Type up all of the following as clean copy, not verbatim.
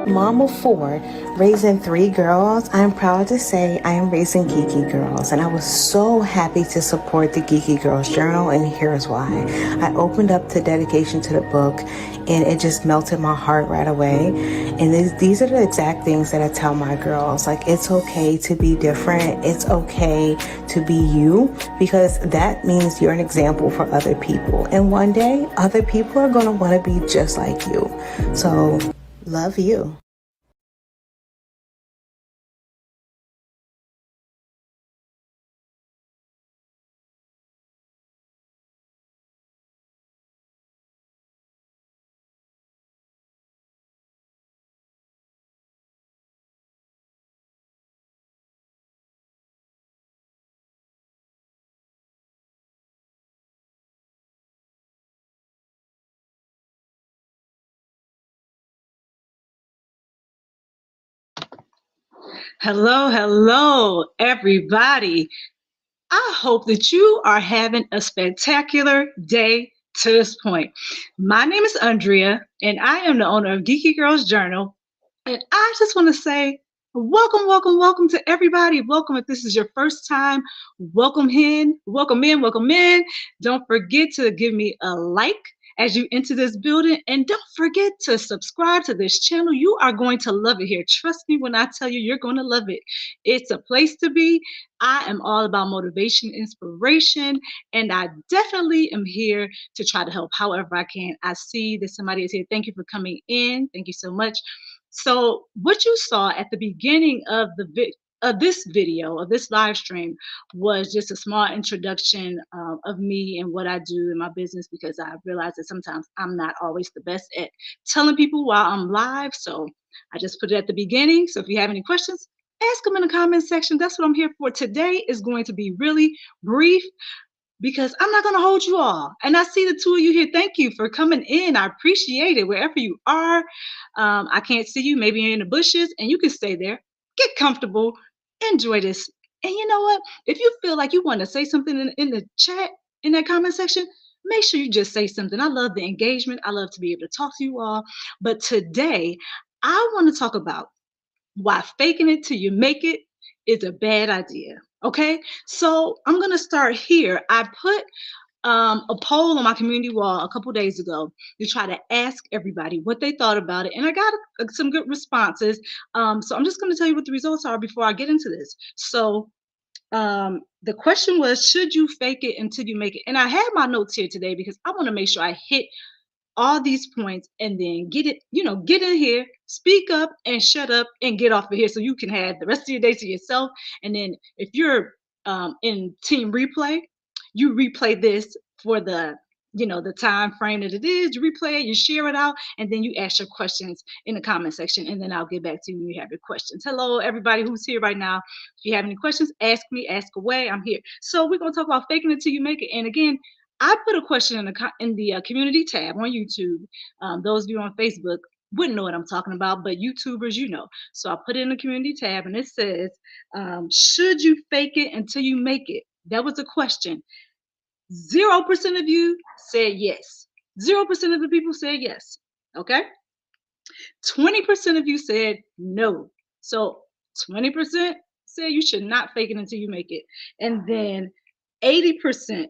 mom of four, raising three girls, I'm proud to say I am raising geeky girls. And I was so happy to support the Geeky Girls Journal, and here's why. I opened up the dedication to the book, and it just melted my heart right away. And these are the exact things that I tell my girls. Like, it's okay to be different. It's okay to be you, because that means you're an example for other people. And one day, other people are going to want to be just like you. So, love you. Hello, hello, everybody. I hope that you are having a spectacular day to this point. My name is Andrea, and I am the owner of Geeky Girls Journal. And I just want to say, welcome, welcome, welcome to everybody. Welcome if this is your first time. Welcome in, welcome in, welcome in. Don't forget to give me a like as you enter this building, and don't forget to subscribe to this channel. You are going to love it here. Trust me when I tell you, you're going to love it. It's a place to be. I am all about motivation, inspiration, and I definitely am here to try to help however I can. I see that somebody is here. Thank you for coming in. Thank you so much. So what you saw at the beginning of this video, of this live stream, was just a small introduction of me and what I do in my business, because I realize that sometimes I'm not always the best at telling people while I'm live. So I just put it at the beginning. So if you have any questions, ask them in the comment section. That's what I'm here for. Today is going to be really brief, because I'm not going to hold you all. And I see the two of you here. Thank you for coming in. I appreciate it wherever you are. I can't see you. Maybe you're in the bushes, and you can stay there. Get comfortable. Enjoy this. And you know what? If you feel like you want to say something in the chat, in that comment section, make sure you just say something. I love the engagement. I love to be able to talk to you all. But today, I want to talk about why faking it till you make it is a bad idea. Okay, so I'm gonna start here. I put a poll on my community wall a couple days ago to try to ask everybody what they thought about it, and I got some good responses. So I'm just gonna tell you what the results are before I get into this. So the question was, should you fake it until you make it? And I had my notes here today because I want to make sure I hit all these points and then get in here, speak up and shut up and get off of here so you can have the rest of your day to yourself. And then if you're in team replay, you replay this for the time frame that it is. You replay it, you share it out, and then you ask your questions in the comment section, and then I'll get back to you when you have your questions. Hello, everybody who's here right now. If you have any questions, ask me, ask away. I'm here. So we're gonna talk about faking it till you make it. And again, I put a question in the community tab on YouTube. Those of you on Facebook wouldn't know what I'm talking about, but YouTubers, you know. So I put it in the community tab, and it says, should you fake it until you make it? That was a question. 0% of you said yes. 0% of the people said yes. Okay. 20% of you said no. So 20% said you should not fake it until you make it. And then 80%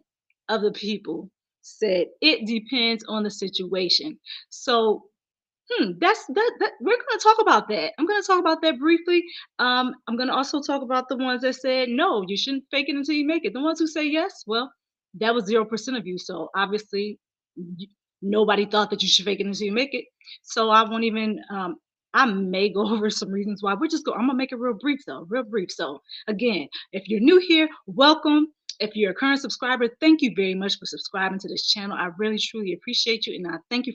of the people said it depends on the situation. So that's that we're going to talk about that. I'm going to talk about that briefly. I'm going to also talk about the ones that said no, you shouldn't fake it until you make it. The ones who say yes, well, that was 0% of you. So obviously, nobody thought that you should fake it until you make it. So I won't even. I may go over some reasons why. I'm gonna make it real brief though, real brief. So again, if you're new here, welcome. If you're a current subscriber, thank you very much for subscribing to this channel. I really truly appreciate you, and I thank you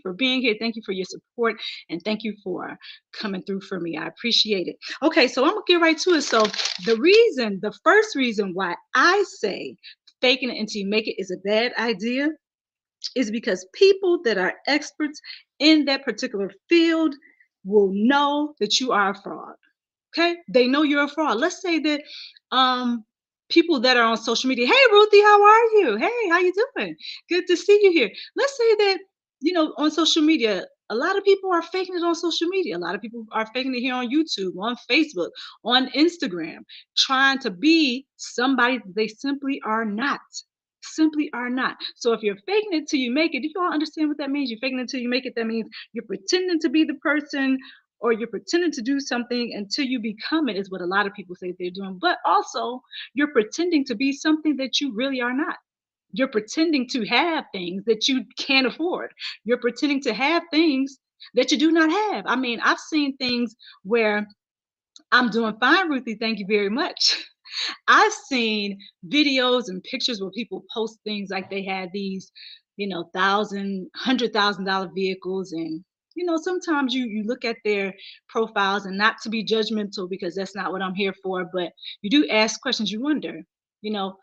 for being here. Thank you for your support, and thank you for coming through for me. I appreciate it. Okay, so I'm gonna get right to it. So the first reason why I say faking it until you make it is a bad idea is because people that are experts in that particular field will know that you are a fraud. Okay, they know you're a fraud. Let's say that people that are on social media, hey Ruthie, how are you? Hey, how you doing? Good to see you here. Let's say that On social media, a lot of people are faking it on social media. A lot of people are faking it here on YouTube, on Facebook, on Instagram, trying to be somebody that they simply are not. Simply are not. So if you're faking it till you make it, do you all understand what that means? You're faking it till you make it. That means you're pretending to be the person, or you're pretending to do something until you become it, is what a lot of people say they're doing. But also, you're pretending to be something that you really are not. You're pretending to have things that you can't afford. You're pretending to have things that you do not have. I mean, I've seen things where I'm doing fine, Ruthie. Thank you very much. I've seen videos and pictures where people post things like they had these, $100,000 vehicles, and sometimes you look at their profiles, and not to be judgmental because that's not what I'm here for, but you do ask questions. You wonder, you know,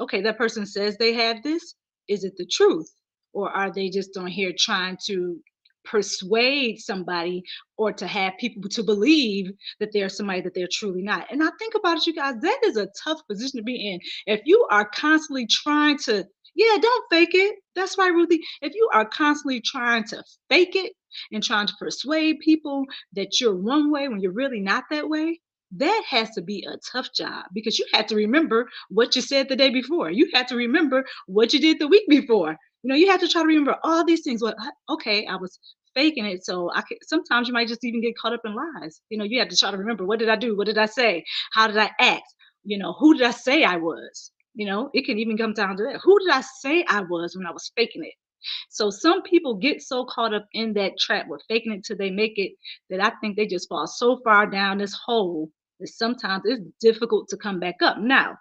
okay, that person says they have this. Is it the truth, or are they just on here trying to persuade somebody, or to have people to believe that they're somebody that they're truly not? And I think about it, you guys, that is a tough position to be in. If you are constantly trying to, yeah, don't fake it. That's right, Ruthie. If you are constantly trying to fake it and trying to persuade people that you're one way when you're really not that way, that has to be a tough job, because you had to remember what you said the day before. You had to remember what you did the week before. You have to try to remember all these things. Well, okay, I was faking it. So sometimes you might just even get caught up in lies. You have to try to remember, what did I do? What did I say? How did I act? Who did I say I was? It can even come down to that. Who did I say I was when I was faking it? So some people get so caught up in that trap with faking it till they make it, that I think they just fall so far down this hole that sometimes it's difficult to come back up. Now,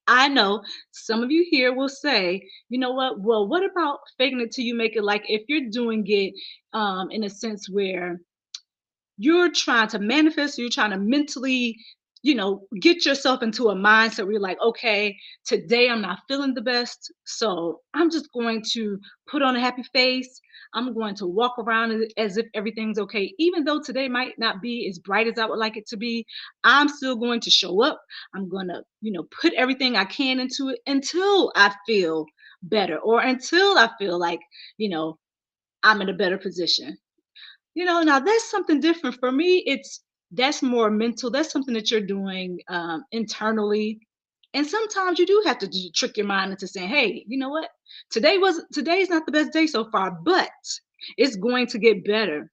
I know some of you here will say, you know what? Well, what about faking it till you make it? Like, if you're doing it in a sense where you're trying to manifest, you're trying to mentally, get yourself into a mindset where you're like, okay, today I'm not feeling the best. So I'm just going to put on a happy face. I'm going to walk around as if everything's okay. Even though today might not be as bright as I would like it to be, I'm still going to show up. I'm going to, put everything I can into it until I feel better, or until I feel like, you know, I'm in a better position. Now that's something different for me. That's more mental. That's something that you're doing internally. And sometimes you do have to trick your mind into saying, hey, you know what? Today's not the best day so far, but it's going to get better.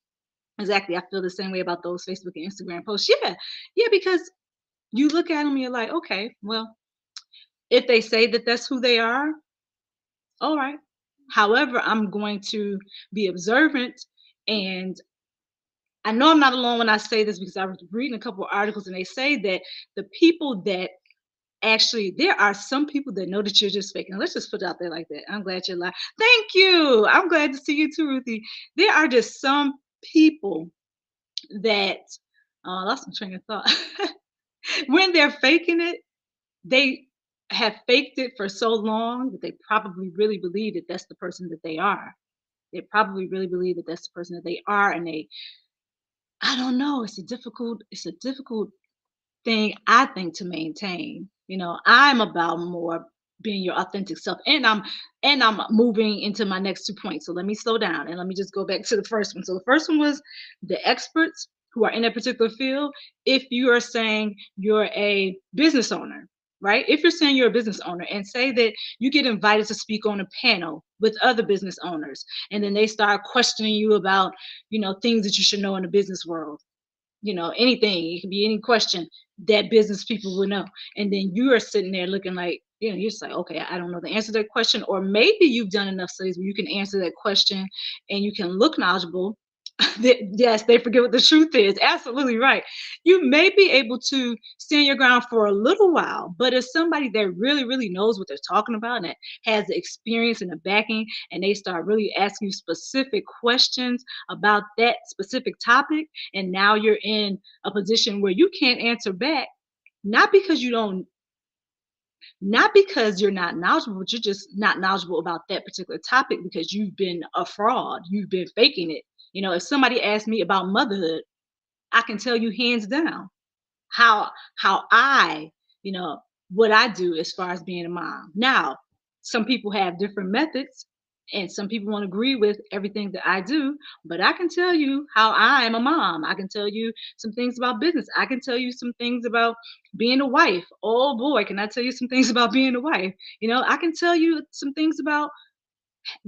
Exactly. I feel the same way about those Facebook and Instagram posts. Yeah. Yeah, because you look at them and you're like, okay, well, if they say that that's who they are, all right. However, I'm going to be observant, and I know I'm not alone when I say this, because I was reading a couple of articles and they say that the people that actually, there are some people that know that you're just faking. Let's just put it out there like that. I'm glad you're alive. Thank you. I'm glad to see you too, Ruthie. There are just some people that, lost my train of thought. When they're faking it, they have faked it for so long that they probably really believe that that's the person that they are. They probably really believe that that's the person that they are, and I don't know. It's a difficult thing, I think, to maintain. I'm about more being your authentic self, and I'm moving into my next 2 points. So let me slow down and let me just go back to the first one. So the first one was the experts who are in a particular field. If you are saying you're a business owner, right? If you're saying you're a business owner and say that you get invited to speak on a panel with other business owners, and then they start questioning you about, things that you should know in the business world, anything. It can be any question that business people will know. And then you are sitting there looking like, you're just like, okay, I don't know the answer to that question. Or maybe you've done enough studies where you can answer that question and you can look knowledgeable. Yes, they forget what the truth is. Absolutely right. You may be able to stand your ground for a little while, but if somebody that really, really knows what they're talking about and that has the experience and the backing, and they start really asking you specific questions about that specific topic, and now you're in a position where you can't answer back, not because you don't not because you're not knowledgeable, but you're just not knowledgeable about that particular topic because you've been a fraud, you've been faking it. If somebody asks me about motherhood, I can tell you hands down how I, you know what I do as far as being a mom. Now, some people have different methods. And some people won't agree with everything that I do, but I can tell you how I am a mom. I can tell you some things about business. I can tell you some things about being a wife. Oh boy, can I tell you some things about being a wife? I can tell you some things about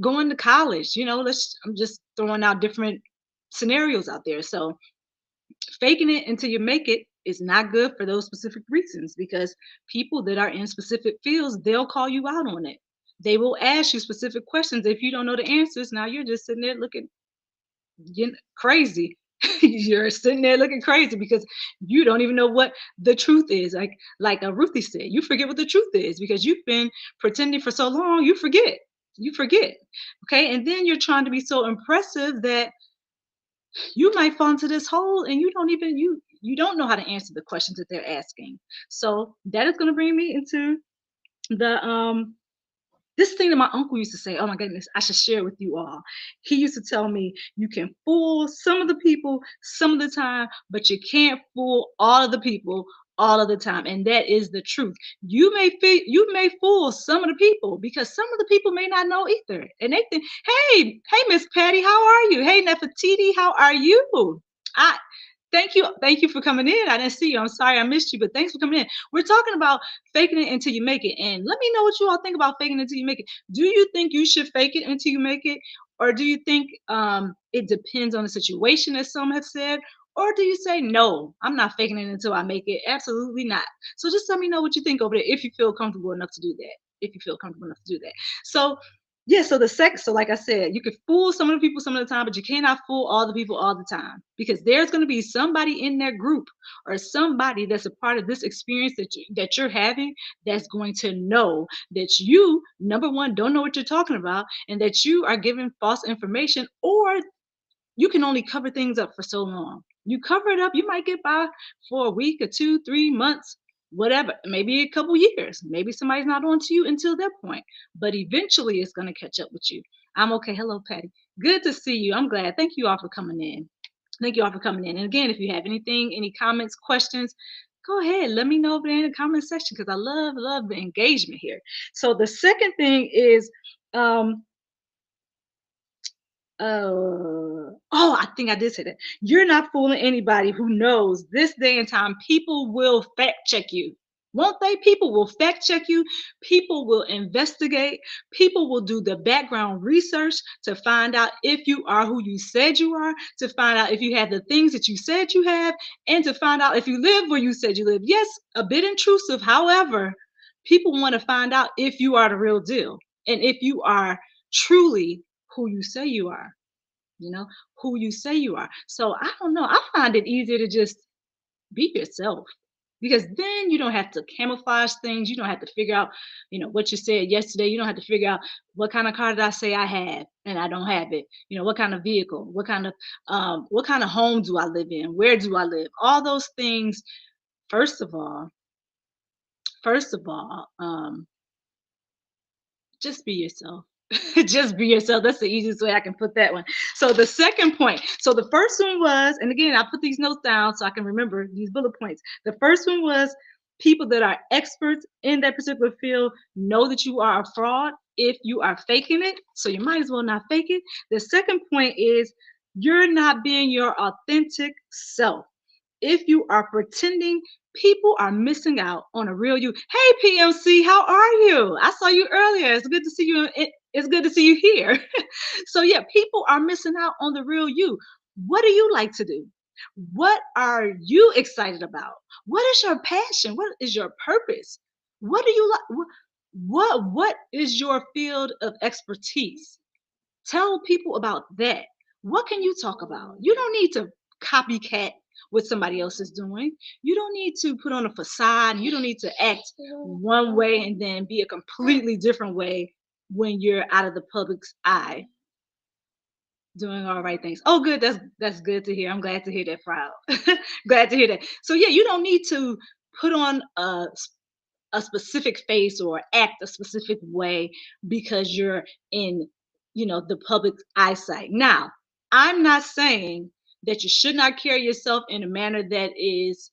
going to college. I'm just throwing out different scenarios out there. So faking it until you make it is not good for those specific reasons, because people that are in specific fields, they'll call you out on it. They will ask you specific questions. If you don't know the answers, now you're just sitting there looking crazy. You're sitting there looking crazy because you don't even know what the truth is. Like Ruthie said, you forget what the truth is because you've been pretending for so long. You forget. You forget. Okay, and then you're trying to be so impressive that you might fall into this hole and you don't know how to answer the questions that they're asking. So that is going to bring me into the this thing that my uncle used to say. Oh my goodness, I should share with you all. He used to tell me, you can fool some of the people some of the time, but you can't fool all of the people all of the time. And that is the truth. You may fool some of the people because some of the people may not know either. And they think, hey, Miss Patty, how are you? Hey, Nefertiti, how are you? I Thank you for coming in. I didn't see you. I'm sorry I missed you, but thanks for coming in. We're talking about faking it until you make it. And let me know what you all think about faking it until you make it. Do you think you should fake it until you make it? Or do you think it depends on the situation, as some have said? Or do you say, no, I'm not faking it until I make it? Absolutely not. So just let me know what you think over there if you feel comfortable enough to do that. If you feel comfortable enough to do that. So yeah, so like I said, you could fool some of the people some of the time, but you cannot fool all the people all the time, because there's going to be somebody in their group or somebody that's a part of this experience that you're having that's going to know that you, number one, don't know what you're talking about, and that you are giving false information, or you can only cover things up for so long. You cover it up, you might get by for a week or 2, 3 months, whatever, maybe a couple years. Maybe somebody's not on to you until that point, but eventually it's going to catch up with you. I'm okay. Hello, Patty. Good to see you. I'm glad. Thank you all for coming in. Thank you all for coming in. And again, if you have anything, any comments, questions, go ahead. Let me know over there in the comment section because I love the engagement here. So the second thing is um, I think I did say that. You're not fooling anybody who knows this day and time people will fact check you. Won't they? People will fact check you. People will investigate. People will do the background research to find out if you are who you said you are, to find out if you have the things that you said you have, and to find out if you live where you said you live. Yes, a bit intrusive. However, people want to find out if you are the real deal and if you are truly who you say you are, you know, who you say you are. So I don't know. I find it easier to just be yourself, because then you don't have to camouflage things. You don't have to figure out, what you said yesterday. You don't have to figure out what kind of car did I say I had and I don't have it. What kind of vehicle, what kind of home do I live in? Where do I live? All those things. First of all, first of all, just be yourself. Just be yourself. That's the easiest way I can put that one. So the second point. So the first one was, and again, I put these notes down so I can remember these bullet points. The first one was, people that are experts in that particular field know that you are a fraud if you are faking it. So you might as well not fake it. The second point is, you're not being your authentic self. If you are pretending, people are missing out on a real you. Hey, PMC, how are you? I saw you earlier. It's good to see you. It's good to see you here. So, yeah, people are missing out on the real you. What do you like to do? What are you excited about? What is your passion? What is your purpose? What do you like? What is your field of expertise? Tell people about that. What can you talk about? You don't need to copycat what somebody else is doing. You don't need to put on a facade. You don't need to act one way and then be a completely different way when you're out of the public's eye doing all right things. Oh, good. That's good to hear. I'm glad to hear that, proud. Glad to hear that. So yeah, you don't need to put on a specific face or act a specific way because you're in, the public eyesight. Now, I'm not saying that you should not carry yourself in a manner that is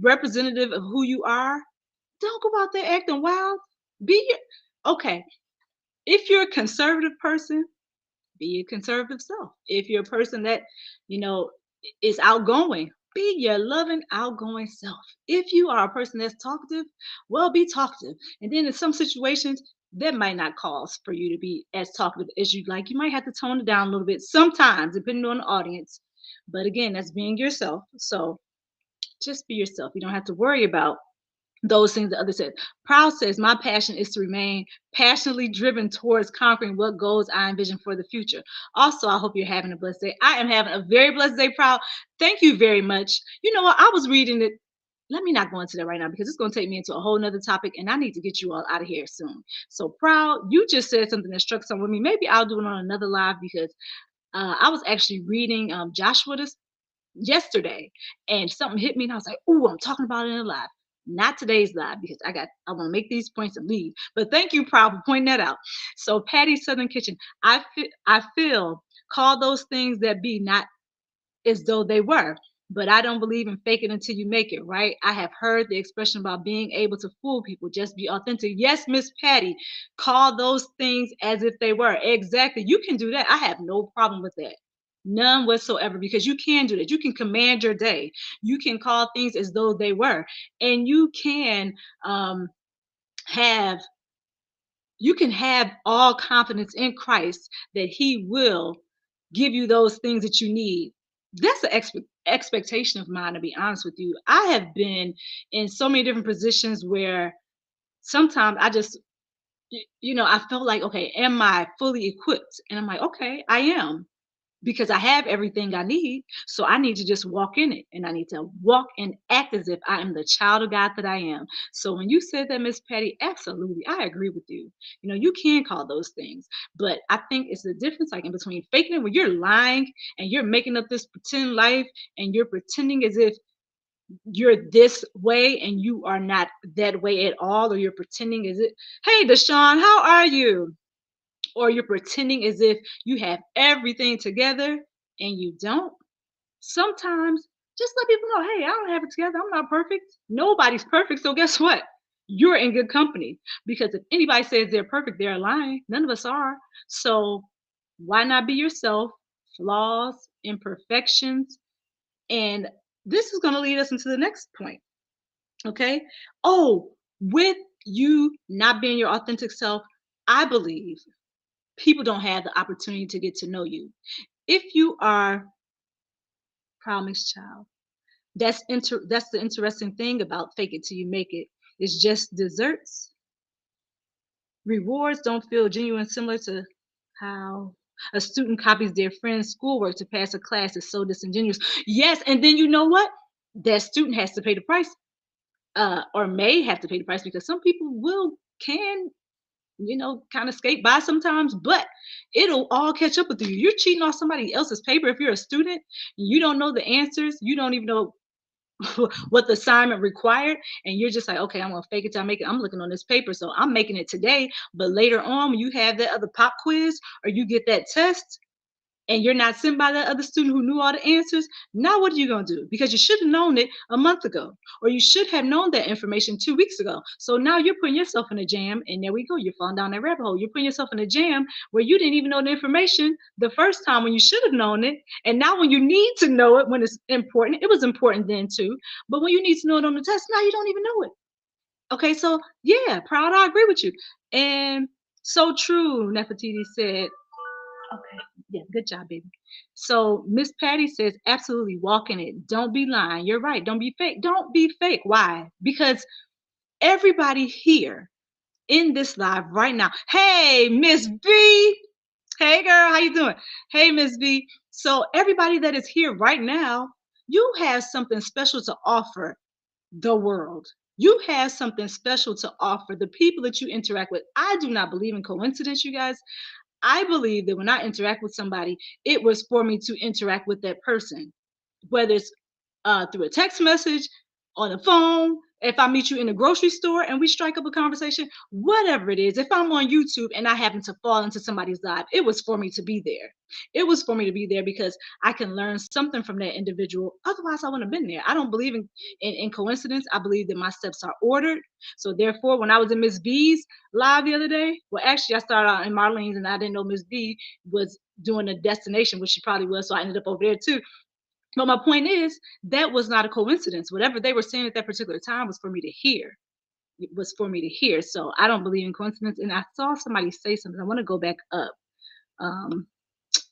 representative of who you are. Don't go out there acting wild. Okay, If you're a conservative person, be a conservative self. If you're a person that, you know, is outgoing, be your loving, outgoing self. If you are a person that's talkative, well, be talkative. And then in some situations, that might not cause for you to be as talkative as you'd like. You might have to tone it down a little bit sometimes, depending on the audience. But again, that's being yourself. So just be yourself. You don't have to worry about those things the other said. Proud says, my passion is to remain passionately driven towards conquering what goals I envision for the future. Also, I hope you're having a blessed day. I am having a very blessed day, Proud. Thank you very much. You know what? I was reading it. Let me not go into that right now because it's going to take me into a whole nother topic and I need to get you all out of here soon. So, Proud, you just said something that struck some with me. Maybe I'll do it on another live because I was actually reading Joshua this yesterday and something hit me and I was like, "Ooh, I'm talking about it in a live." Not today's live because I want to make these points and leave. But thank you, Proud, for pointing that out. So Patty's Southern Kitchen, I feel call those things that be not as though they were. But I don't believe in fake it until you make it, right? I have heard the expression about being able to fool people. Just be authentic. Yes, Miss Patty, call those things as if they were. Exactly. You can do that. I have no problem with that. None whatsoever, because you can do that. You can command your day. You can call things as though they were. And um, have you can have all confidence in Christ that He will give you those things that you need. That's an expectation of mine, to be honest with you. I have been in so many different positions where sometimes I just, I felt like, okay, am I fully equipped? And I'm like, okay, I am because I have everything I need. So I need to just walk in it and I need to walk and act as if I am the child of God that I am. So when you said that, Miss Patty, absolutely, I agree with you. You can call those things, but I think it's the difference like in between faking it when you're lying and you're making up this pretend life and you're pretending as if you're this way and you are not that way at all, or you're pretending as if, hey, Deshaun, how are you? Or you're pretending as if you have everything together and you don't. Sometimes just let people know, hey, I don't have it together. I'm not perfect. Nobody's perfect. So guess what? You're in good company because if anybody says they're perfect, they're lying. None of us are. So why not be yourself? Flaws, imperfections. And this is going to lead us into the next point. Okay. Oh, with you not being your authentic self, I believe people don't have the opportunity to get to know you. If you are promised child, that's the interesting thing about fake it till you make it. It's just desserts. Rewards don't feel genuine, similar to how a student copies their friend's schoolwork to pass a class is so disingenuous. Yes, and then you know what? That student has to pay the price, or may have to pay the price because some people will can kind of skate by sometimes, but it'll all catch up with you. You're cheating on somebody else's paper if you're a student. You don't know the answers. You don't even know what the assignment required. And you're just like, okay, I'm going to fake it till I make it. I'm looking on this paper. So I'm making it today. But later on, when you have that other pop quiz or you get that test, and you're not sent by that other student who knew all the answers, now what are you going to do? Because you should have known it a month ago, or you should have known that information 2 weeks ago. So now you're putting yourself in a jam, and there we go. You're falling down that rabbit hole. You're putting yourself in a jam where you didn't even know the information the first time when you should have known it. And now when you need to know it when it's important, it was important then too. But when you need to know it on the test, now you don't even know it. Okay, so yeah, Proud, I agree with you. And so true, Nefertiti said. Okay. Yeah, good job, baby. So Miss Patty says, absolutely walk in it. Don't be lying. You're right. Don't be fake. Don't be fake. Why? Because everybody here in this live right now. Hey, Miss V. Hey girl, how you doing? Hey, Miss V. So everybody that is here right now, you have something special to offer the world. You have something special to offer the people that you interact with. I do not believe in coincidence, you guys. I believe that when I interact with somebody, it was for me to interact with that person, whether it's through a text message, on the phone. If I meet you in the grocery store and we strike up a conversation, whatever it is, if I'm on YouTube and I happen to fall into somebody's live, it was for me to be there. It was for me to be there because I can learn something from that individual. Otherwise, I wouldn't have been there. I don't believe in coincidence. I believe that my steps are ordered. So therefore, when I was in Miss B's live the other day, well, actually, I started out in Marlene's and I didn't know Miss B was doing a destination, which she probably was. So I ended up over there too. But my point is, that was not a coincidence. Whatever they were saying at that particular time was for me to hear. It was for me to hear. So I don't believe in coincidence. And I saw somebody say something. I want to go back up. Um,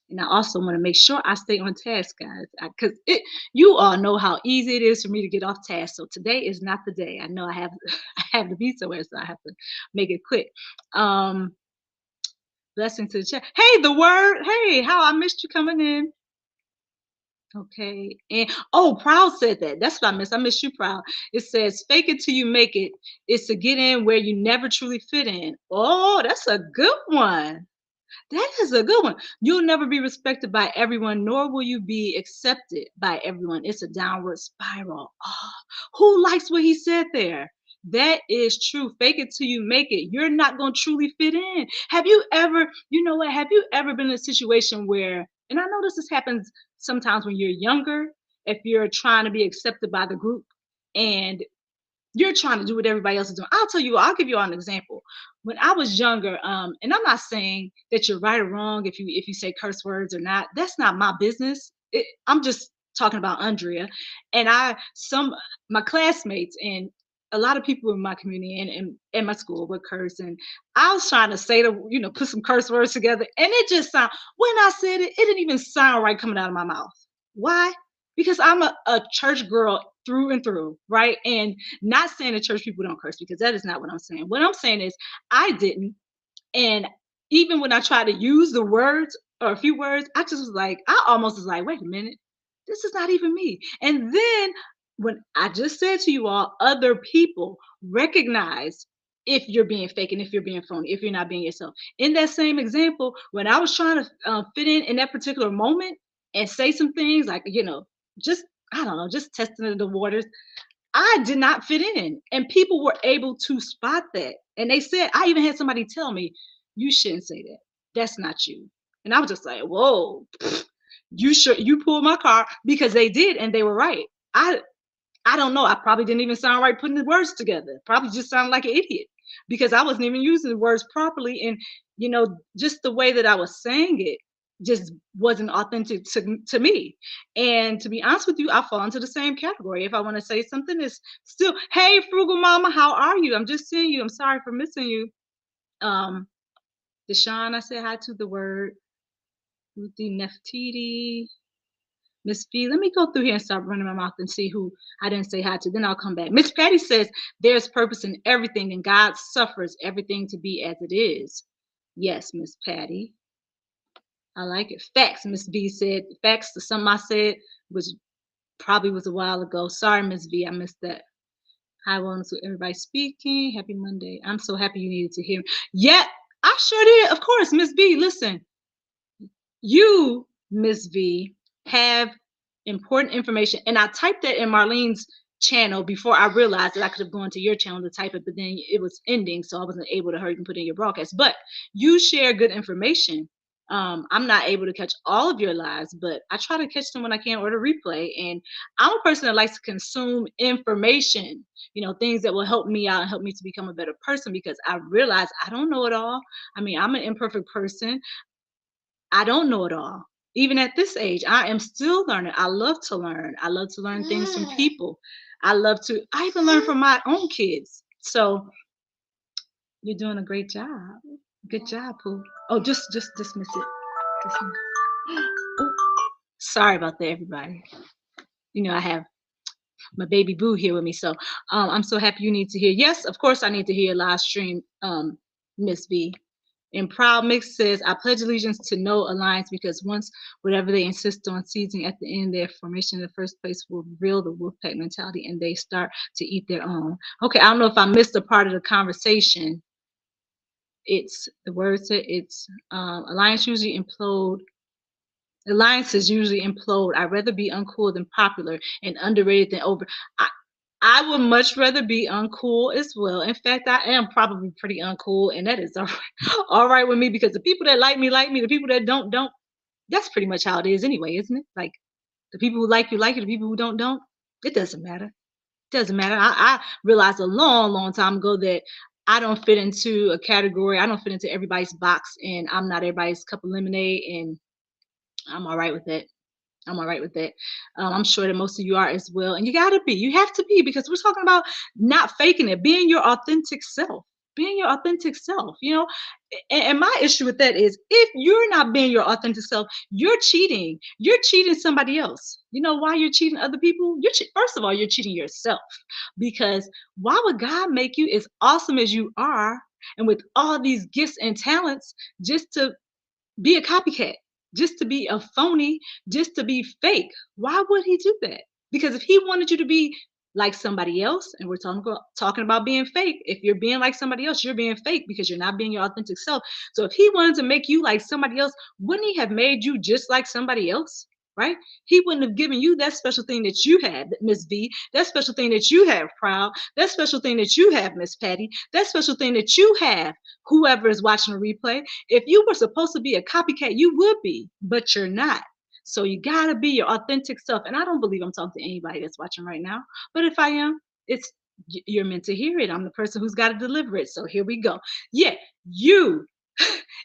and I also want to make sure I stay on task, guys, because you all know how easy it is for me to get off task. So today is not the day. I know I have I have to be somewhere, so I have to make it quick. Um, Blessing to the chat. Hey, the word. Hey, how I missed you coming in. Okay. And oh, Proud said that. That's what I missed. I missed you, Proud. It says, fake it till you make it. It's to get in where you never truly fit in. Oh, that's a good one. That is a good one. You'll never be respected by everyone, nor will you be accepted by everyone. It's a downward spiral. Oh, who likes what he said there? That is true. Fake it till you make it. You're not going to truly fit in. Have you ever, you know what? Have you ever been in a situation where, and I know this happens sometimes when you're younger, if you're trying to be accepted by the group and you're trying to do what everybody else is doing. I'll tell you, I'll give you an example. When I was younger, and I'm not saying that you're right or wrong if you say curse words or not. That's not my business. I'm just talking about Andrea, and some my classmates and a lot of people in my community and my school would curse, and I was trying to say put some curse words together, and it just sound when I said it didn't even sound right coming out of my mouth. Why? Because I'm a church girl through and through, right? And not saying that church people don't curse because that is not what I'm saying. What I'm saying is I didn't. And even when I tried to use the words or a few words, I just was like, I almost was like, wait a minute, this is not even me. And then when I just said to you all, other people recognize if you're being fake and if you're being phony, if you're not being yourself. In that same example, when I was trying to fit in that particular moment and say some things like, just I don't know, just testing the waters. I did not fit in. And people were able to spot that. And they said, I even had somebody tell me, you shouldn't say that. That's not you. And I was just like, whoa, you pulled my car because they did and they were right. I don't know. I probably didn't even sound right putting the words together. Probably just sounded like an idiot because I wasn't even using the words properly. And, just the way that I was saying it just wasn't authentic to me. And to be honest with you, I fall into the same category. If I want to say something, it's still, hey, Frugal Mama, how are you? I'm just seeing you. I'm sorry for missing you. Deshaun, I said hi to the word. Ruthie Neftiti. Miss B, let me go through here and start running my mouth and see who I didn't say hi to. Then I'll come back. Miss Patty says, there's purpose in everything and God suffers everything to be as it is. Yes, Miss Patty. I like it. Facts, Miss B said. Facts to something I said, which probably was a while ago. Sorry, Miss B, I missed that. Hi, welcome to everybody speaking. Happy Monday. I'm so happy you needed to hear me. Yeah, I sure did. Of course, Miss B, listen. You, Miss V, have important information. And I typed that in Marlene's channel before I realized that I could have gone to your channel to type it, but then it was ending, so I wasn't able to hurry and put in your broadcast. But you share good information. I'm not able to catch all of your lives, but I try to catch them when I can or the replay. And I'm a person that likes to consume information, things that will help me out and help me to become a better person because I realize I don't know it all. I mean, I'm an imperfect person. I don't know it all. Even at this age, I am still learning. I love to learn. I love to learn things from people. I even learn from my own kids. So you're doing a great job. Good job, Pooh. Oh, just dismiss it. Dismiss. Oh, sorry about that, everybody. I have my baby boo here with me. So I'm so happy you need to hear. Yes, of course I need to hear your live stream, Miss V. And Proud Mix says, I pledge allegiance to no alliance because once whatever they insist on seizing at the end, their formation in the first place will reveal the Wolfpack mentality and they start to eat their own. Okay, I don't know if I missed a part of the conversation. It's the word said it's alliances usually implode. I'd rather be uncool than popular and underrated than over. I would much rather be uncool as well. In fact, I am probably pretty uncool, and that is all right, all right with me because the people that like me. The people that don't. That's pretty much how it is anyway, isn't it? Like the people who like you. The people who don't. It doesn't matter. Doesn't matter. I realized a long, long time ago that I don't fit into a category. I don't fit into everybody's box, and I'm not everybody's cup of lemonade, and I'm all right with it. I'm all right with it. I'm sure that most of you are as well. And you got to be. You have to be because we're talking about not faking it, being your authentic self. Being your authentic self, you know. And my issue with that is if you're not being your authentic self, you're cheating. You're cheating somebody else. You know why you're cheating other people? First of all, you're cheating yourself because why would God make you as awesome as you are and with all these gifts and talents just to be a copycat, just to be a phony, just to be fake? Why would he do that? Because if he wanted you to be like somebody else, and we're talking about being fake, if you're being like somebody else, you're being fake because you're not being your authentic self. So if he wanted to make you like somebody else, wouldn't he have made you just like somebody else? Right? He wouldn't have given you that special thing that you had, Miss V, that special thing that you have, Proud, that special thing that you have, Miss Patty, that special thing that you have, whoever is watching the replay. If you were supposed to be a copycat, you would be, but you're not. So you gotta be your authentic self. And I don't believe I'm talking to anybody that's watching right now. But if I am, it's you're meant to hear it. I'm the person who's got to deliver it. So here we go. Yeah, you,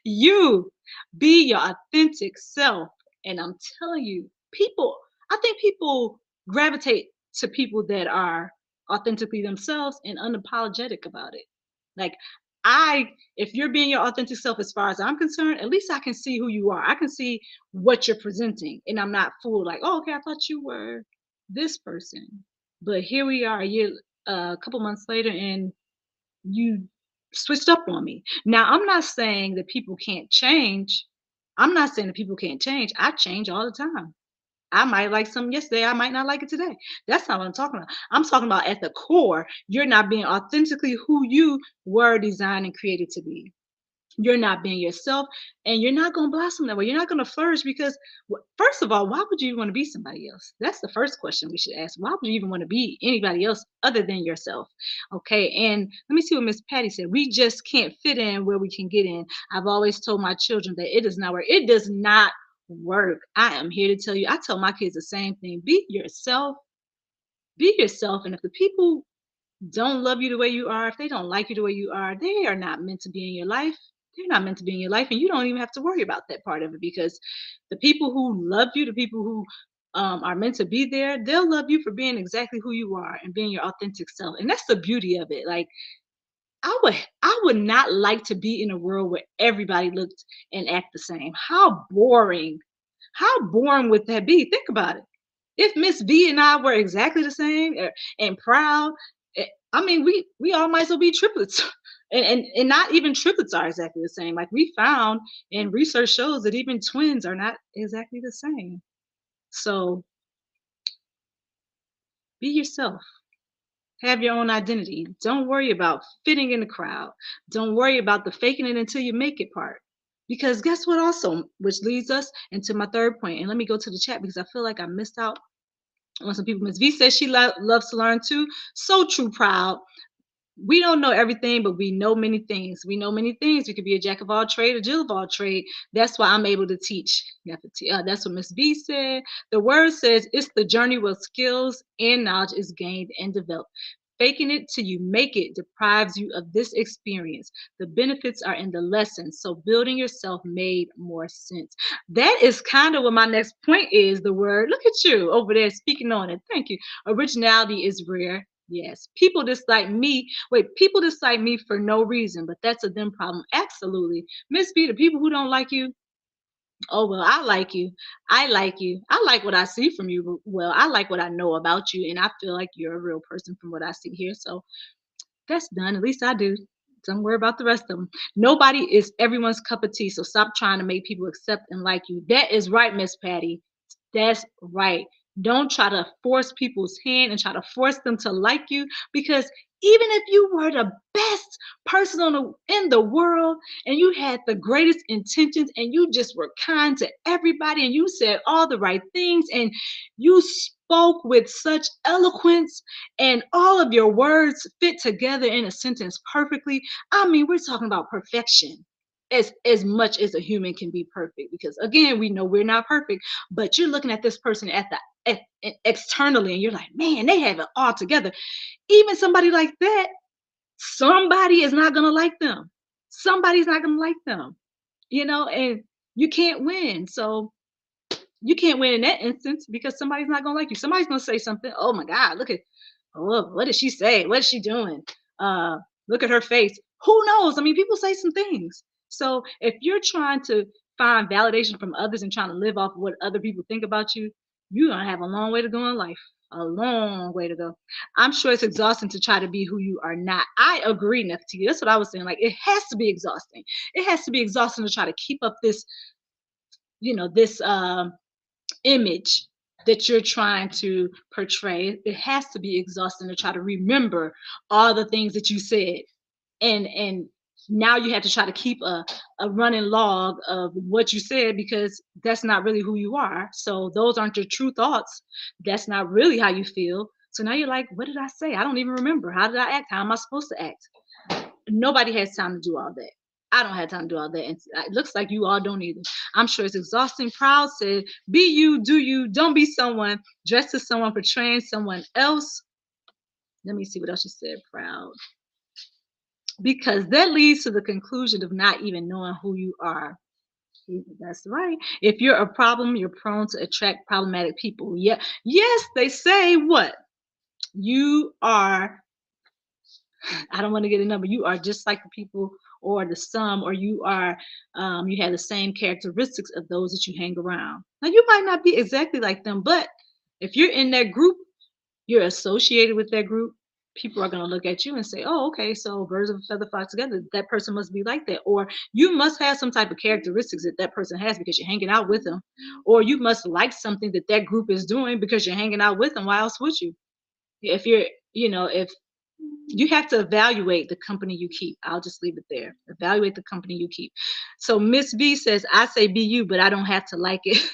you be your authentic self. And I'm telling you, I think people gravitate to people that are authentically themselves and unapologetic about it. Like I if you're being your authentic self as far as I'm concerned, at least I can see who you are. I can see what you're presenting and I'm not fooled like, oh, okay, I thought you were this person. But here we are a couple months later and you switched up on me. Now, I'm not saying that people can't change. I'm not saying that people can't change. I change all the time. I might like something yesterday, I might not like it today. That's not what I'm talking about. I'm talking about at the core, you're not being authentically who you were designed and created to be. You're not being yourself and you're not going to blossom that way. You're not going to flourish because, first of all, why would you want to be somebody else? That's the first question we should ask. Why would you even want to be anybody else other than yourself? Okay. And let me see what Miss Patty said. We just can't fit in where we can get in. I've always told my children that it does not work. It does not work. I am here to tell you. I tell my kids the same thing. Be yourself. Be yourself. And if the people don't love you the way you are, if they don't like you the way you are, they are not meant to be in your life. They're not meant to be in your life. And you don't even have to worry about that part of it because the people who love you, the people who are meant to be there, they'll love you for being exactly who you are and being your authentic self. And that's the beauty of it. Like I would not like to be in a world where everybody looked and act the same. How boring. How boring would that be? Think about it. If Miss V and I were exactly the same and proud, I mean, we all might as well be triplets. And not even triplets are exactly the same. Like we found and research shows that even twins are not exactly the same. So be yourself. Have your own identity. Don't worry about fitting in the crowd. Don't worry about the faking it until you make it part. Because guess what also, which leads us into my third point. And let me go to the chat because I feel like I missed out on some people. Ms. V says she loves to learn too. So true, Proud. We don't know everything, but we know many things. We know many things. We could be a jack of all trade, a jill of all trade. That's why I'm able to teach. That's what Miss B said. The word says it's the journey where skills and knowledge is gained and developed. Faking it till you make it deprives you of this experience. The benefits are in the lessons, so building yourself made more sense. That is kind of what my next point is. The word. Look at you over there speaking on it. Thank you. Originality is rare. Yes, people dislike me. Wait, people dislike me for no reason, but that's a them problem. Absolutely. Miss B, the people who don't like you, oh, well, I like you. I like you. I like what I see from you. Well, I like what I know about you, and I feel like you're a real person from what I see here. So that's done. At least I do. Don't worry about the rest of them. Nobody is everyone's cup of tea. So stop trying to make people accept and like you. That is right, Miss Patty. That's right. Don't try to force people's hand and try to force them to like you because even if you were the best person in the world and you had the greatest intentions and you just were kind to everybody and you said all the right things and you spoke with such eloquence and all of your words fit together in a sentence perfectly. I mean, we're talking about perfection. As much as a human can be perfect, because again, we know we're not perfect, but you're looking at this person externally, and you're like, man, they have it all together. Even somebody like that, somebody is not gonna like them. Somebody's not gonna like them, and you can't win. So you can't win in that instance because somebody's not gonna like you. Somebody's gonna say something. Oh my God, look at, oh, what did she say? What is she doing? Uh, Look at her face. Who knows? I mean, people say some things. So if you're trying to find validation from others and trying to live off of what other people think about you, you're gonna have a long way to go in life. A long way to go. I'm sure it's exhausting to try to be who you are not. I agree, Nefertiti. That's what I was saying. Like, it has to be exhausting. It has to be exhausting to try to keep up this, this image that you're trying to portray. It has to be exhausting to try to remember all the things that you said, and now you have to try to keep a running log of what you said, because that's not really who you are. So those aren't your true thoughts. That's not really how you feel. So now you're like, what did I say? I don't even remember. How did I act? How am I supposed to act? Nobody has time to do all that. I don't have time to do all that. And it looks like you all don't either. I'm sure it's exhausting. Proud said, be you, do you, don't be someone, dressed as someone, portraying someone else. Let me see what else she said, Proud. Because that leads to the conclusion of not even knowing who you are. That's right. If you're a problem, you're prone to attract problematic people. Yeah. Yes, they say what? You are, I don't want to get a number. You are just like the people or the sum, or you have the same characteristics of those that you hang around. Now, you might not be exactly like them, but if you're in that group, you're associated with that group, people are going to look at you and say, oh, okay, so birds of a feather flock together. That person must be like that. Or you must have some type of characteristics that that person has because you're hanging out with them. Or you must like something that that group is doing because you're hanging out with them. Why else would you? If you're, if you have to evaluate the company you keep. I'll just leave it there. Evaluate the company you keep. So Miss V says, I say be you, but I don't have to like it.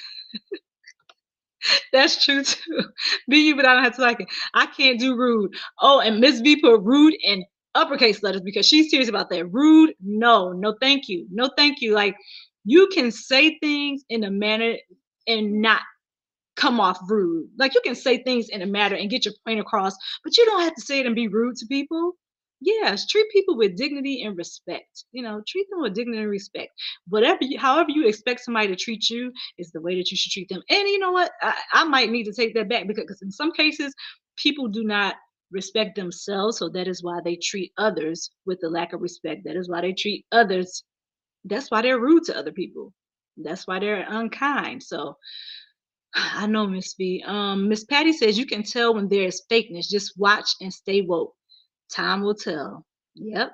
That's true too. Be you, but I don't have to like it. I can't do rude. Oh, and Miss V put rude in uppercase letters because she's serious about that. Rude, no, no, thank you. No, thank you. Like, you can say things in a manner and not come off rude. Like, you can say things in a matter and get your point across, but you don't have to say it and be rude to people. Yes, treat people with dignity and respect. Treat them with dignity and respect. However you expect somebody to treat you is the way that you should treat them. And you know what? I might need to take that back, because in some cases, people do not respect themselves. So that is why they treat others with a lack of respect. That is why they treat others. That's why they're rude to other people. That's why they're unkind. So I know, Miss B. Miss Patty says you can tell when there is fakeness. Just watch and stay woke. Time will tell. Yep.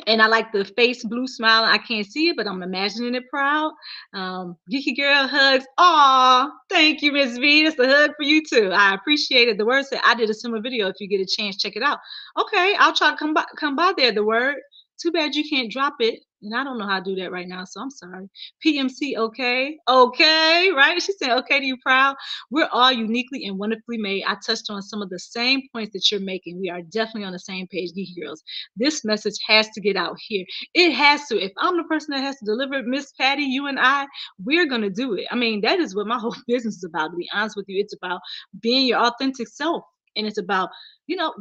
And I like the face blue smile. I can't see it, but I'm imagining it. Proud. Geeky girl hugs. Aw, thank you, Miss V. That's a hug for you too. I appreciate it. The word said I did a similar video. If you get a chance, check it out. Okay, I'll try to come by there. The word. Too bad you can't drop it. And I don't know how to do that right now, so I'm sorry. PMC, okay. Okay, right? She said, okay to you, Proud. We're all uniquely and wonderfully made. I touched on some of the same points that you're making. We are definitely on the same page, Geeky Girls. This message has to get out here. It has to. If I'm the person that has to deliver it, Miss Patty, you and I, we're going to do it. I mean, that is what my whole business is about, to be honest with you. It's about being your authentic self. And it's about,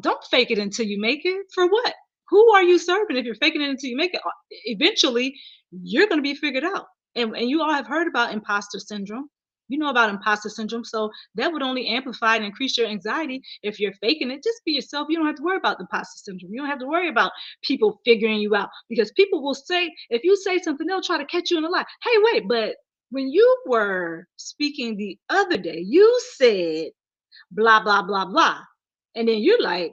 don't fake it until you make it. For what? Who are you serving if you're faking it until you make it? Eventually, you're going to be figured out. And you all have heard about imposter syndrome. You know about imposter syndrome. So that would only amplify and increase your anxiety if you're faking it. Just be yourself. You don't have to worry about imposter syndrome. You don't have to worry about people figuring you out, because people will say, if you say something, they'll try to catch you in a lie. Hey, wait, but when you were speaking the other day, you said blah, blah, blah, blah. And then you're like,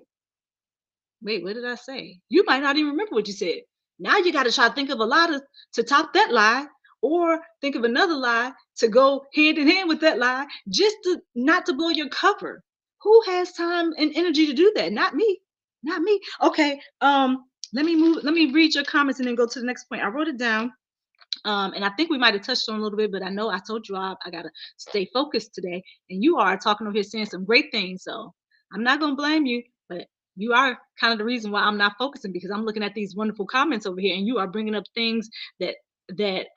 wait, what did I say? You might not even remember what you said. Now you got to try to think of a lie to top that lie, or think of another lie to go hand in hand with that lie, just to not to blow your cover. Who has time and energy to do that? Not me. Not me. Okay. Let me read your comments and then go to the next point. I wrote it down. And I think we might have touched on a little bit, but I know I told you I gotta stay focused today. And you are talking over here saying some great things. So I'm not gonna blame you, but you are kind of the reason why I'm not focusing, because I'm looking at these wonderful comments over here and you are bringing up things that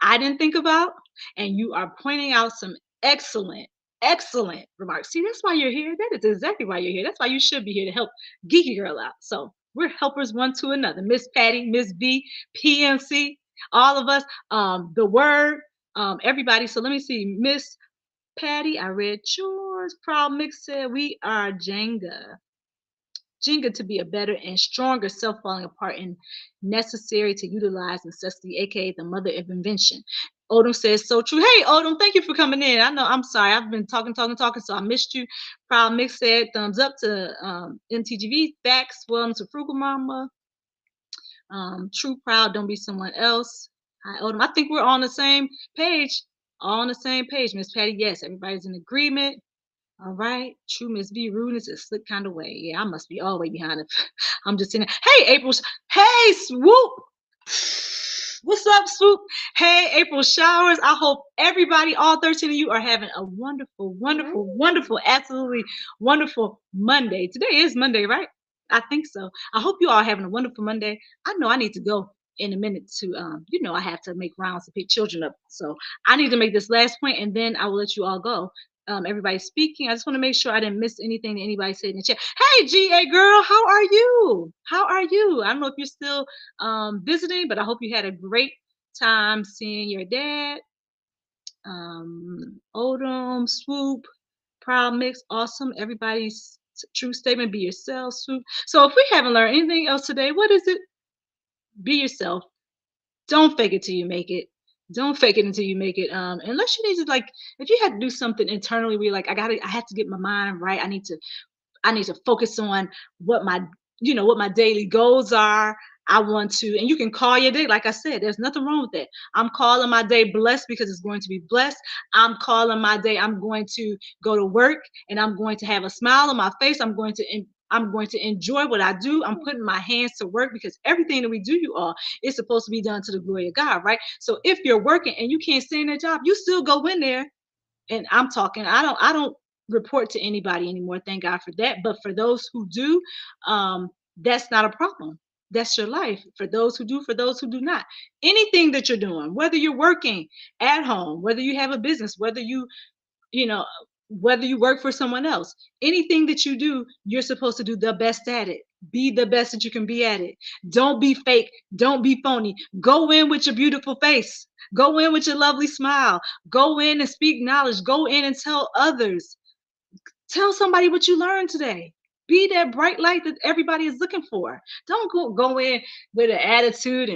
I didn't think about, and you are pointing out some excellent excellent remarks. See, that's why you're here. That is exactly why you're here. That's why you should be here to help Geeky Girl out. So we're helpers one to another. Miss Patty, Miss B, PMC, all of us, the word, everybody. So let me see. Miss Patty, I read yours. Proud Mix said we are Jenga to be a better and stronger self falling apart and necessary to utilize necessity, aka the mother of invention. Odom says so true. Hey Odom, thank you for coming in. I know I'm sorry, I've been talking, so I missed you. Proud Mix said thumbs up to MTGV. Facts, wellness to Frugal Mama. True Proud, don't be someone else. Hi Odom. I think we're on the same page. All on the same page, Miss Patty. Yes, everybody's in agreement. All right. True Miss B, rudeness is a slick kind of way. Yeah, I must be all the way behind it. I'm just sitting there. Hey, April. Hey, Swoop. What's up, Swoop? Hey, April Showers. I hope everybody, all 13 of you, are having a wonderful, wonderful, wonderful, absolutely wonderful Monday. Today is Monday, right? I think so. I hope you all are having a wonderful Monday. I know I need to go in a minute to, I have to make rounds to pick children up. So I need to make this last point and then I will let you all go. Everybody speaking. I just want to make sure I didn't miss anything that anybody said in the chat. Hey, GA girl, how are you? How are you? I don't know if you're still visiting, but I hope you had a great time seeing your dad. Odom, Swoop, Proud Mix, awesome. Everybody's true statement, be yourself, Swoop. So if we haven't learned anything else today, what is it? Be yourself. Don't fake it till you make it. Don't fake it until you make it. Unless you need to, like, if you had to do something internally where you're like, I have to get my mind right. I need to focus on what what my daily goals are. I want to, and you can call your day. Like I said, there's nothing wrong with that. I'm calling my day blessed because it's going to be blessed. I'm calling my day, I'm going to go to work and I'm going to have a smile on my face. I'm going to enjoy what I do. I'm putting my hands to work because everything that we do, you all, is supposed to be done to the glory of God, right? So if you're working and you can't stay in that job, you still go in there. And I'm talking, I don't report to anybody anymore, thank God for that. But for those who do, that's not a problem. That's your life. For those who do, for those who do not. Anything that you're doing, whether you're working at home, whether you have a business, you know, whether you work for someone else, anything that you do, you're supposed to do the best at it. Be the best that you can be at it. Don't be fake. Don't be phony. Go in with your beautiful face. Go in with your lovely smile. Go in and speak knowledge. Go in and tell others. Tell somebody what you learned today. Be that bright light that everybody is looking for. Don't go in with an attitude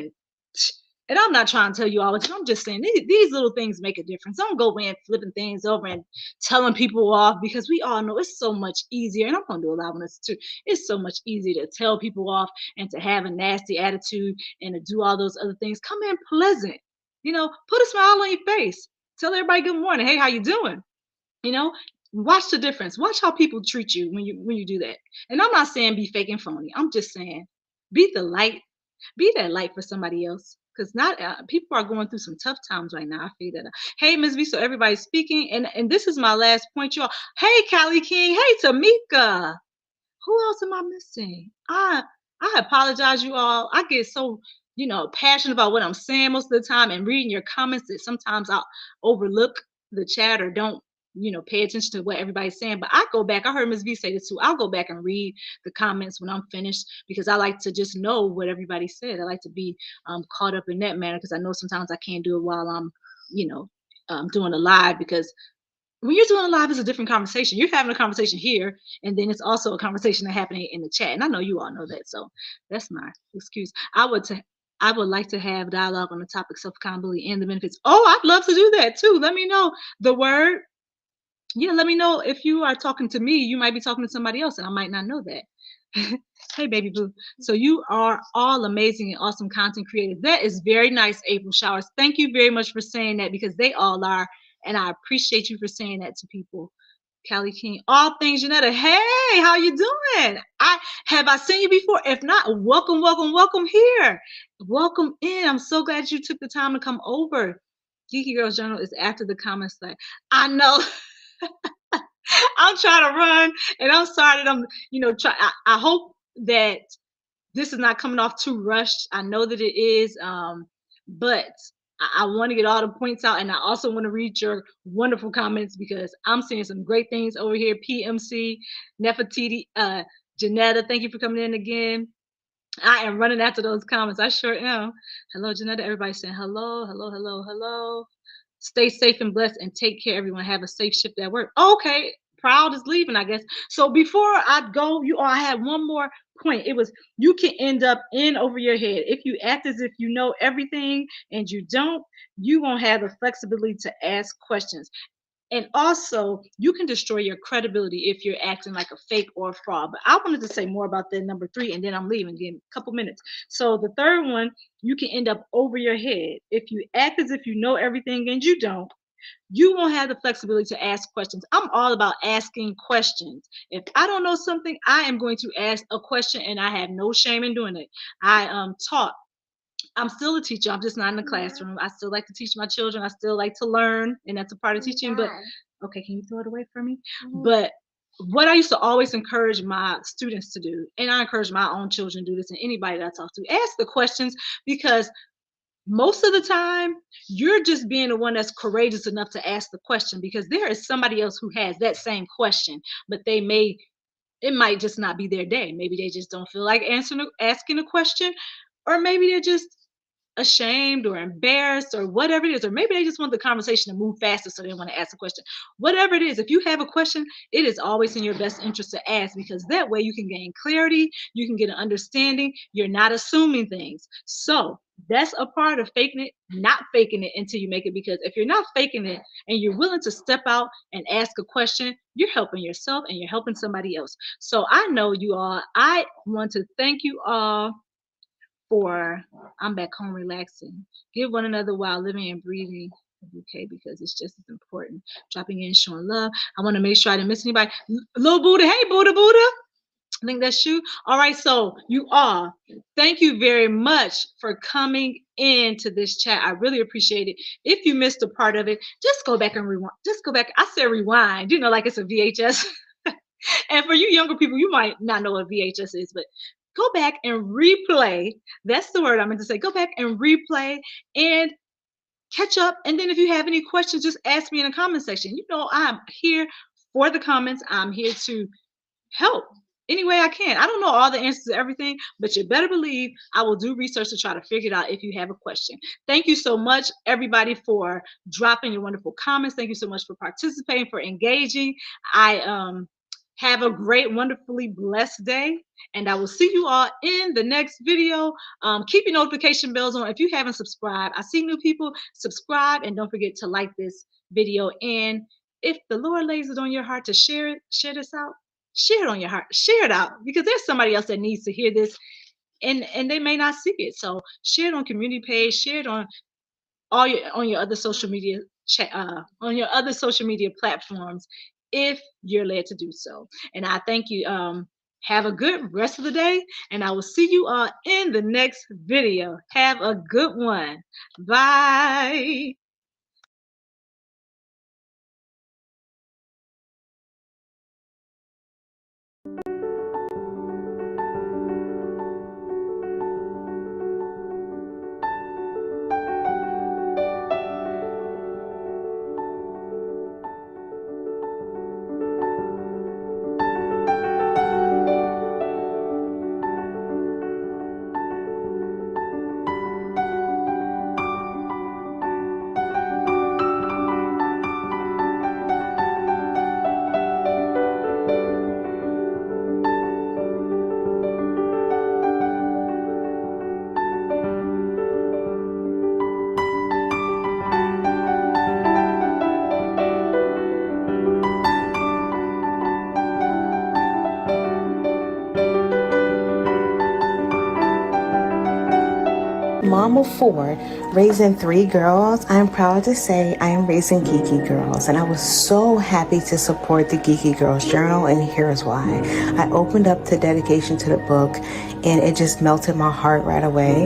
and I'm not trying to tell you all the time. I'm just saying these little things make a difference. Don't go in flipping things over and telling people off, because we all know it's so much easier. And I'm going to do a lot on this too. It's so much easier to tell people off and to have a nasty attitude and to do all those other things. Come in pleasant. Put a smile on your face. Tell everybody good morning. Hey, how you doing? You know, watch the difference. Watch how people treat you when you do that. And I'm not saying be fake and phony. I'm just saying be the light. Be that light for somebody else. Because not people are going through some tough times right now. I feel that. Hey, Ms. B, so everybody's speaking, and this is my last point, y'all. Hey, Callie King. Hey, Tamika. Who else am I missing? I apologize, you all. I get so passionate about what I'm saying most of the time, and reading your comments that sometimes I'll overlook the chat or don't pay attention to what everybody's saying. But I go back. I heard Ms. V say this too. I'll go back and read the comments when I'm finished, because I like to just know what everybody said. I like to be caught up in that manner, because I know sometimes I can't do it while I'm doing a live, because when you're doing a live, it's a different conversation. You're having a conversation here, and then it's also a conversation that's happening in the chat. And I know you all know that, so that's my excuse. I would like to have dialogue on the topic self accountability and the benefits. Oh, I'd love to do that too. Let me know the word. Yeah, let me know if you are talking to me. You might be talking to somebody else, and I might not know that. Hey, baby boo. So you are all amazing and awesome content creators. That is very nice, April Showers. Thank you very much for saying that, because they all are. And I appreciate you for saying that to people. Callie King, all things Janetta. Hey, how you doing? I seen you before? If not, welcome, welcome, welcome here. Welcome in. I'm so glad you took the time to come over. Geeky Girls Journal is after the comments site. I know. I'm trying to run, and I'm sorry that I hope that this is not coming off too rushed. I know that it is, but I want to get all the points out, and I also want to read your wonderful comments because I'm seeing some great things over here. PMC, Nefertiti, Janetta, thank you for coming in again. I am running after those comments. I sure am. Hello, Janetta. Everybody saying hello, hello, hello, hello. Stay safe and blessed and take care, everyone. Have a safe shift at work. Okay. Proud is leaving, I guess. So before I go, you all, I had one more point. It was you can end up in over your head. If you act as if you know everything and you don't, you won't have the flexibility to ask questions. And also, you can destroy your credibility if you're acting like a fake or a fraud. But I wanted to say more about that number 3, and then I'm leaving in a couple minutes. So the third one, you can end up over your head. If you act as if you know everything and you don't, you won't have the flexibility to ask questions. I'm all about asking questions. If I don't know something, I am going to ask a question, and I have no shame in doing it. I taught. I'm still a teacher. I'm just not in the classroom. I still like to teach my children. I still like to learn, and that's a part of teaching. But okay, can you throw it away from me? But what I used to always encourage my students to do, and I encourage my own children to do this, and anybody that I talk to, ask the questions, because most of the time you're just being the one that's courageous enough to ask the question, because there is somebody else who has that same question, but it might just not be their day. Maybe they just don't feel like asking a question, or maybe they're just ashamed or embarrassed or whatever it is, or maybe they just want the conversation to move faster, so they want to ask a question. Whatever it is, if you have a question, it is always in your best interest to ask, because that way you can gain clarity, you can get an understanding, you're not assuming things. So that's a part of faking it, not faking it until you make it, because if you're not faking it and you're willing to step out and ask a question, you're helping yourself and you're helping somebody else. So I know you all, I want to thank you all for I'm back home relaxing. Give one another while living and breathing. Okay, because it's just as important. Dropping in, showing love. I want to make sure I didn't miss anybody. Little Buddha, hey Buddha, Buddha. I think that's you. All right, so you all, thank you very much for coming into this chat. I really appreciate it. If you missed a part of it, just go back and rewind. Just go back. I said rewind, like it's a VHS. And for you younger people, you might not know what VHS is, but go back and replay. That's the word I meant to say. Go back and replay and catch up. And then if you have any questions, just ask me in the comment section. I'm here for the comments. I'm here to help any way I can. I don't know all the answers to everything, but you better believe I will do research to try to figure it out if you have a question. Thank you so much, everybody, for dropping your wonderful comments. Thank you so much for participating, for engaging. I have a great, wonderfully blessed day, and I will see you all in the next video. Keep your notification bells on. If you haven't subscribed, I see new people. Subscribe, and don't forget to like this video. And if the Lord lays it on your heart to share this out, share it on your heart, share it out, because there's somebody else that needs to hear this, and they may not see it. So share it on community page, share it on your other social media on your other social media platforms if you're led to do so. And I thank you. Have a good rest of the day, and I will see you all in the next video. Have a good one. Bye. mom of 4, raising 3 girls, I'm proud to say I am raising Geeky Girls, and I was so happy to support the Geeky Girls Journal, and here's why. I opened up the dedication to the book, and it just melted my heart right away.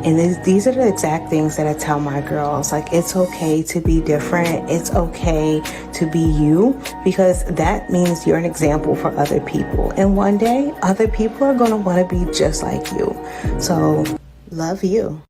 And these are the exact things that I tell my girls. Like, it's okay to be different. It's okay to be you, because that means you're an example for other people. And one day, other people are going to want to be just like you. So, love you.